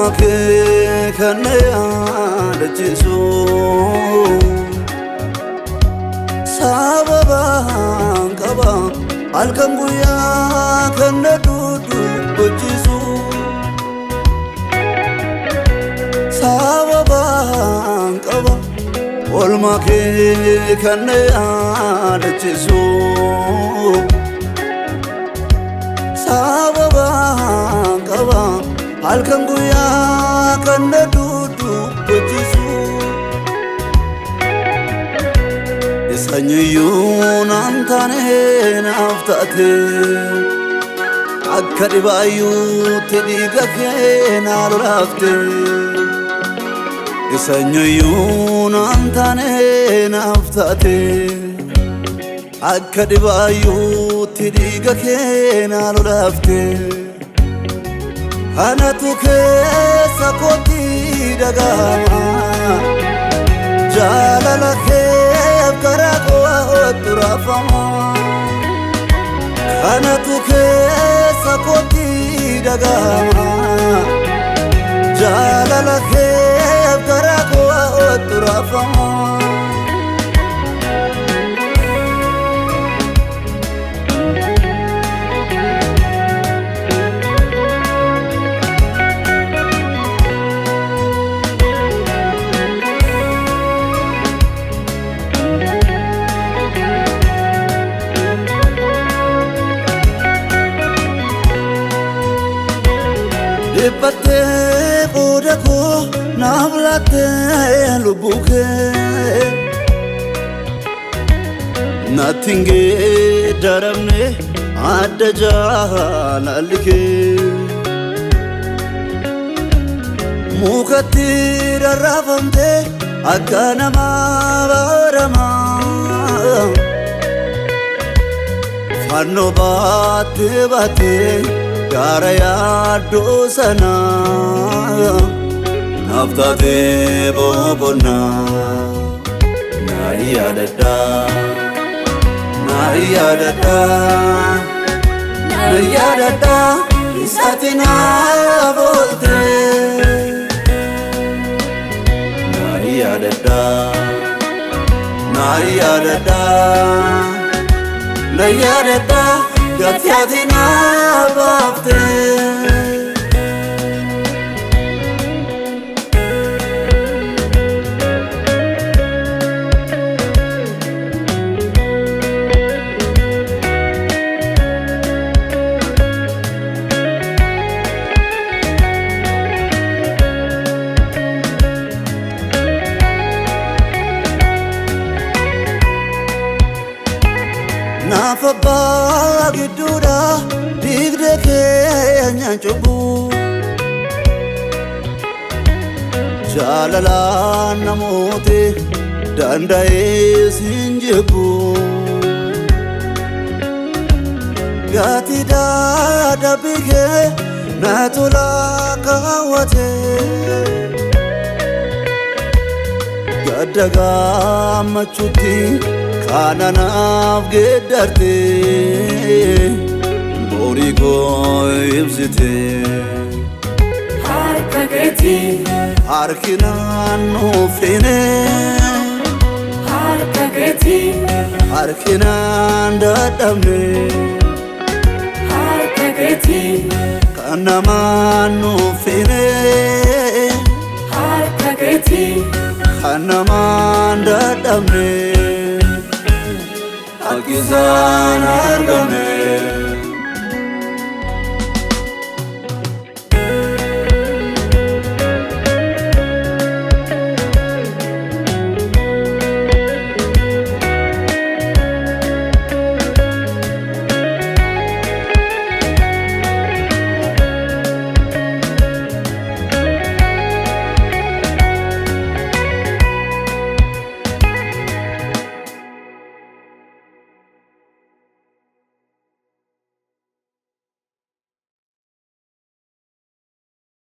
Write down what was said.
Olmake kanaya jisu sababa kaba alkanguya kanadudu jisu sababa kaba olmake kanaya jisu sababa kaba alkanguya kanadudu jisu isanyuyun antane naftate akkadibayu tidigake narafte isanyuyun antane naftate akkadibayu tidigake narafte Anatu keessa kooti dagama jaalala keef karaa kootu raafama Anatu keessa kooti dagama jaalala keef karaa kootu raafama Ipate kodako navlate lubuke Natinge daramne adda jaalalike Mukatti rarrafamte akka nama barama Fanno baate Gara yaaddo sana naftate bobonna nayyadada isatina volte nayyadada Gatiatina bafte Nafaba gidura digde kenya chubu Jalala namote dandae sinjebu Gati da bige natula kawate Gadaga machuti Kananaaf geddarte boori koo ibsite harka keetii harki naannoo feene harka keetii harki naan dadhabne harka keetii kan namaan nuuf feene harka keetii kan namaan dadhabne Akizan argame